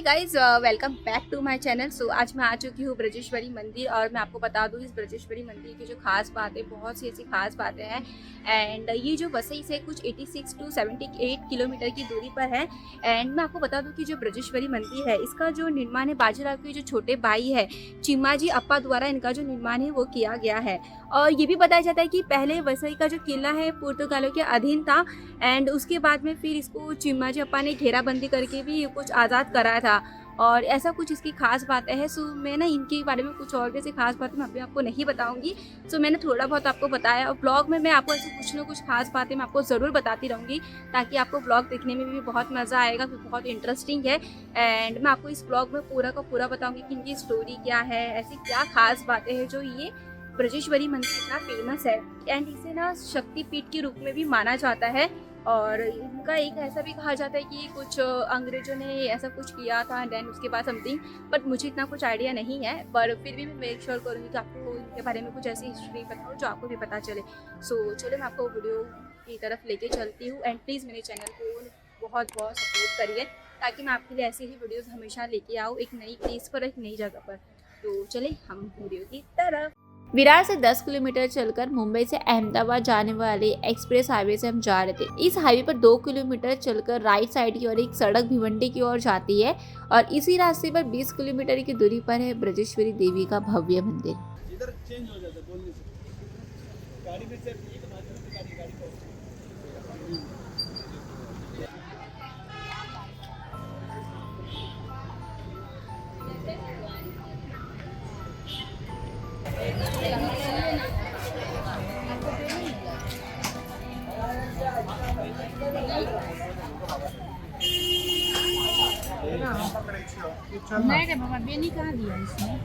Guys, welcome back to my channel. So आज मैं आ चुकी हूँ ब्रजेश्वरी मंदिर और मैं आपको बता दूँ इस ब्रजेश्वरी मंदिर की जो खास बातें, बहुत सी ऐसी खास बातें हैं। एंड ये जो वसई से कुछ 86 टू 78 किलोमीटर की दूरी पर है। एंड मैं आपको बता दूँ कि जो ब्रजेश्वरी मंदिर है इसका जो निर्माण है बाजीराव के जो छोटे भाई है चिम्माजी अप्पा द्वारा इनका जो निर्माण है वो किया गया है। और ये भी बताया जाता है कि पहले वसई का जो किला है पुर्तगालों के अधीन था एंड उसके बाद में फिर इसको चिम्माजी अप्पा ने घेराबंदी करके भी कुछ आज़ाद कराया था। और ऐसा कुछ इसकी खास बातें हैं। सो मैं ना इनके बारे में कुछ और भी ऐसी खास बातें मैं अभी आपको नहीं बताऊंगी। सो मैंने थोड़ा बहुत आपको बताया और ब्लॉग में मैं आपको ऐसे कुछ ना कुछ खास बातें मैं आपको ज़रूर बताती रहूँगी ताकि आपको ब्लॉग देखने में भी बहुत मज़ा आएगा, फिर बहुत इंटरेस्टिंग है। एंड मैं आपको इस ब्लॉग में पूरा का पूरा बताऊँगी कि इनकी स्टोरी क्या है, ऐसी क्या खास बातें हैं जो ये ब्रजेश्वरी मंदिर इतना फेमस है। एंड इसे ना शक्तिपीठ के रूप में भी माना जाता है। और इनका एक ऐसा भी कहा जाता है कि कुछ अंग्रेजों ने ऐसा कुछ किया था देन उसके बाद समथिंग, बट मुझे इतना कुछ आइडिया नहीं है। पर फिर भी मैं मेक श्योर करूँगी कि आपको इनके बारे में कुछ ऐसी हिस्ट्री बताऊँ जो आपको भी पता चले। सो चलो मैं आपको वीडियो की तरफ लेके चलती हूँ। एंड प्लीज़ मेरे चैनल को बहुत बहुत सपोर्ट करिए ताकि मैं आपके लिए ऐसी ही वीडियोज़ हमेशा लेके आऊँ एक नई प्लेस पर, एक नई जगह पर। तो चले हम वीडियो की तरफ। विरार से 10 किलोमीटर चलकर मुंबई से अहमदाबाद जाने वाले एक्सप्रेस हाईवे से हम जा रहे थे। इस हाईवे पर 2 किलोमीटर चलकर राइट साइड की ओर एक सड़क भिवंडी की ओर जाती है और इसी रास्ते पर 20 किलोमीटर की दूरी पर है ब्रजेश्वरी देवी का भव्य मंदिर। इधर चेंज हो जाता है बोलने से गाड़ी में सिर्फ एक माध्यम से गाड़ी को नहीं रे बाबा, बेनी कहाँ दिया इसने?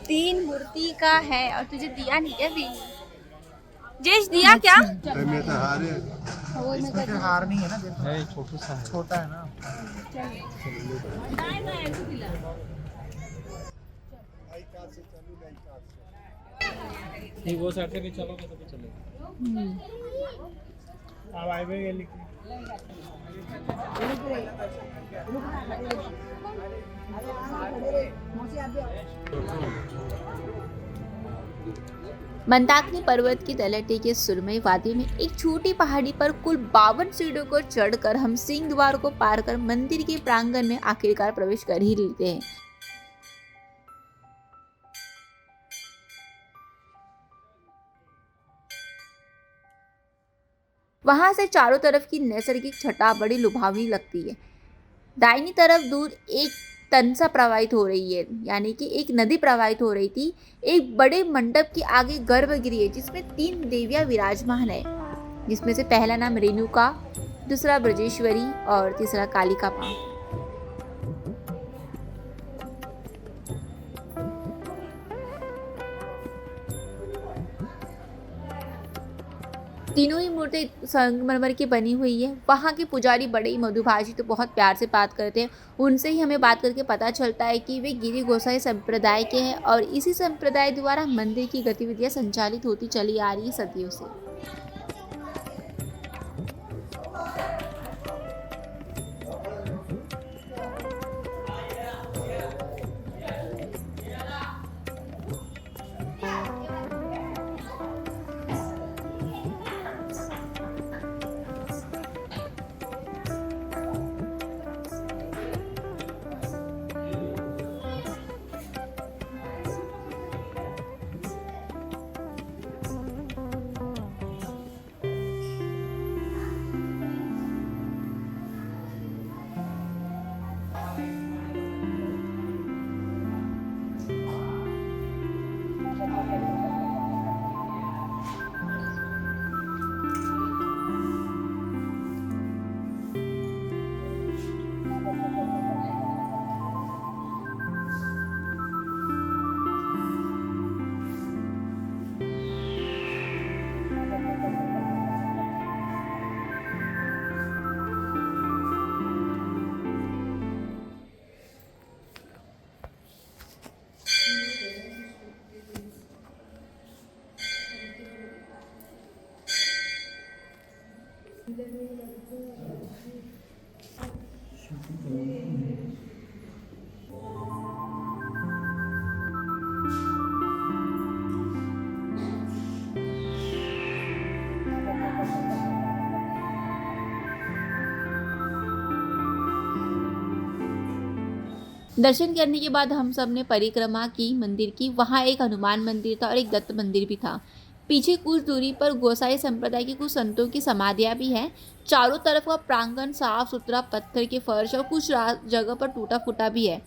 तीन मूर्ति का है और तुझे दिया नहीं है बेनी। जेश दिया क्या? में तो हार है। इसमें फिर हार नहीं है ना, देखो है छोटा सा है छोटा है ना। नहीं वो साइड से भी चलोगे तो भी चलेगा। अब हाईवे ये लिखी मंदाकिनी पर्वत की तलहटी के सुरमई वादी में एक छोटी पहाड़ी पर कुल 52 सीढ़ियों को चढ़कर हम सिंह द्वार को पार कर मंदिर के प्रांगण में आखिरकार प्रवेश कर ही लेते हैं। वहां से चारों तरफ की नैसर्गिक छटा बड़ी लुभावनी लगती है। दाहिनी तरफ दूर एक तनसा प्रवाहित हो रही है, यानी कि एक नदी प्रवाहित हो रही थी। एक बड़े मंडप के आगे गर्भगृह है जिसमें 3 देवियां विराजमान है, जिसमें से पहला नाम रेणुका, दूसरा ब्रजेश्वरी और तीसरा कालिका मां। तीनों ही मूर्ति संगमरमर की बनी हुई है। वहाँ के पुजारी बड़े ही मधुभाषी, तो बहुत प्यार से बात करते हैं। उनसे ही हमें बात करके पता चलता है कि वे गिरी गोसाई संप्रदाय के हैं और इसी संप्रदाय द्वारा मंदिर की गतिविधियां संचालित होती चली आ रही सदियों से। दर्शन करने के बाद हम सब ने परिक्रमा की मंदिर की। वहाँ एक हनुमान मंदिर था और एक दत्त मंदिर भी था। पीछे कुछ दूरी पर गोसाई संप्रदाय के कुछ संतों की समाधियाँ भी हैं। चारों तरफ का प्रांगण साफ सुथरा, पत्थर के फर्श और कुछ जगह पर टूटा फूटा भी है।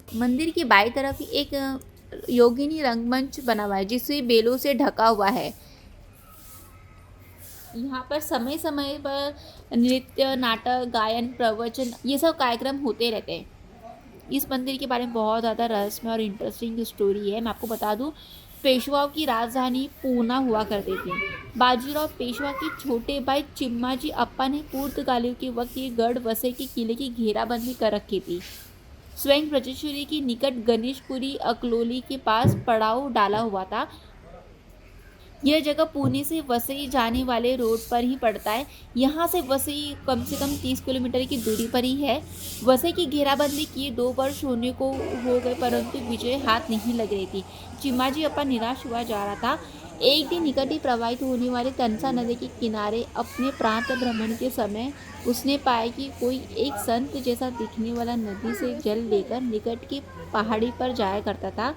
मंदिर की बाईं तरफ ही एक योगिनी रंगमंच बना हुआ है जिसे बेलों से ढका हुआ है। यहाँ पर समय समय पर नृत्य, नाटक, गायन, प्रवचन ये सब कार्यक्रम होते रहते हैं। इस मंदिर के बारे में बहुत ज़्यादा रहस्यमय और इंटरेस्टिंग स्टोरी है। मैं आपको बता दूँ, पेशवाओं की राजधानी पूना हुआ करती थी। बाजीराव पेशवा के छोटे भाई चिम्माजी अप्पा ने पुर्तगालियों के वक्त ये गढ़ वसई के किले की घेराबंदी कर रखी थी। स्वयं ब्रजेश्वरी के निकट गणेशपुरी अकलोली के पास पड़ाव डाला हुआ था। यह जगह पुणे से वसई जाने वाले रोड पर ही पड़ता है। यहाँ से वसई कम से कम 30 किलोमीटर की दूरी पर ही है। वसई की घेराबंदी किए 2 वर्ष होने को हो गए, परंतु विजय हाथ नहीं लग रही थी। चिम्माजी अप्पा निराश हुआ जा रहा था। एक दिन निकट ही प्रवाहित होने वाली तनसा नदी के किनारे अपने प्रांत भ्रमण के समय उसने पाया कि कोई एक संत जैसा दिखने वाला नदी से जल लेकर निकट की पहाड़ी पर जाया करता था।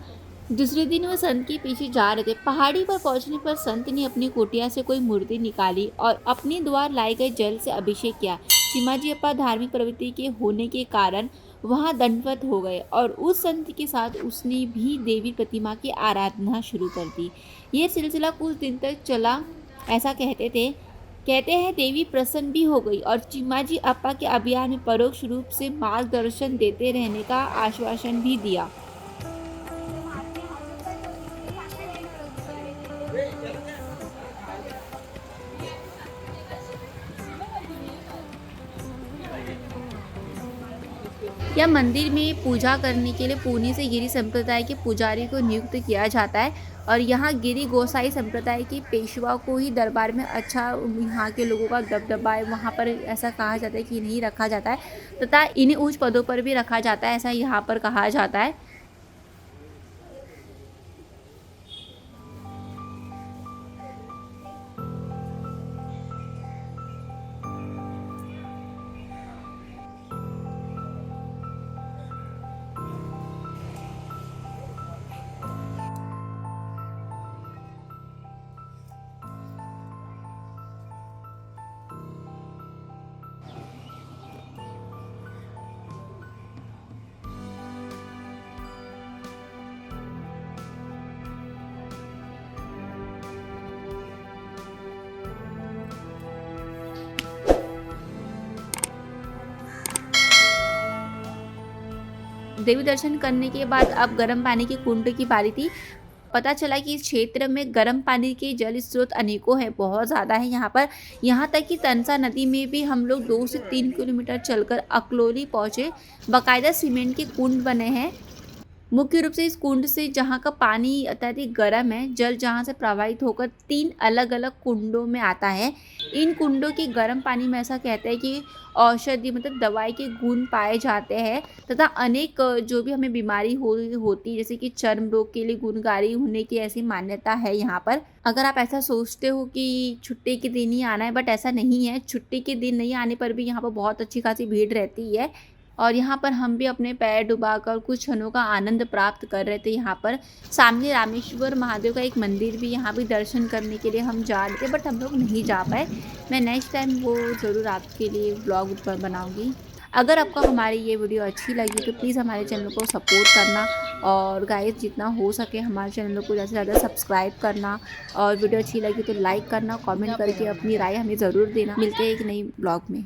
दूसरे दिन वह संत के पीछे जा रहे थे। पहाड़ी पर पहुंचने पर संत ने अपनी कुटिया से कोई मूर्ति निकाली और अपने द्वार लाए गए जल से अभिषेक किया। चिम्माजी अप्पा धार्मिक प्रवृत्ति के होने के कारण वहाँ दंडवत हो गए और उस संत के साथ उसने भी देवी प्रतिमा की आराधना शुरू कर दी। ये सिलसिला कुछ दिन तक चला। ऐसा कहते हैं देवी प्रसन्न भी हो गई और चिम्माजी अप्पा के अभियान में परोक्ष रूप से मार्गदर्शन देते रहने का आश्वासन भी दिया। या मंदिर में पूजा करने के लिए पुणे से गिरी संप्रदाय के पुजारी को नियुक्त किया जाता है और यहाँ गिरी गोसाई संप्रदाय के पेशवा को ही दरबार में अच्छा यहाँ के लोगों का दबदबा है। वहाँ पर ऐसा कहा जाता है कि नहीं रखा जाता है तथा इन्हें उच्च पदों पर भी रखा जाता है, ऐसा यहाँ पर कहा जाता है। देवी दर्शन करने के बाद अब गर्म पानी के कुंड की बारी थी। पता चला कि इस क्षेत्र में गर्म पानी के जल स्रोत अनेकों हैं, बहुत ज़्यादा है यहाँ पर। यहाँ तक कि तनसा नदी में भी हम लोग 2 से 3 किलोमीटर चलकर अकलोली पहुँचे। बाकायदा सीमेंट के कुंड बने हैं। मुख्य रूप से इस कुंड से जहाँ का पानी अत्यधिक गर्म है, जल जहाँ से प्रवाहित होकर 3 अलग अलग कुंडों में आता है। इन कुंडों के गर्म पानी में ऐसा कहते हैं कि औषधि मतलब दवाई के गुण पाए जाते हैं तथा अनेक जो भी हमें बीमारी होती जैसे कि चर्म रोग के लिए गुणकारी होने की ऐसी मान्यता है यहाँ पर। अगर आप ऐसा सोचते हो कि छुट्टी के दिन ही आना है, बट ऐसा नहीं है। छुट्टी के दिन नहीं आने पर भी यहाँ पर बहुत अच्छी खासी भीड़ रहती है। और यहाँ पर हम भी अपने पैर डुबाकर कुछ क्षणों का आनंद प्राप्त कर रहे थे। यहाँ पर सामने रामेश्वर महादेव का एक मंदिर भी, यहाँ भी दर्शन करने के लिए हम जा रहे थे, बट हम लोग नहीं जा पाए। मैं नेक्स्ट टाइम वो ज़रूर आपके लिए ब्लॉग बनाऊँगी। अगर आपको हमारी ये वीडियो अच्छी लगी तो प्लीज़ हमारे चैनल को सपोर्ट करना, और गाइस जितना हो सके हमारे चैनल को ज़्यादा से ज़्यादा सब्सक्राइब करना, और वीडियो अच्छी लगी तो लाइक करना, कमेंट करके अपनी राय हमें ज़रूर देना। मिलते हैं एक नई ब्लॉग में।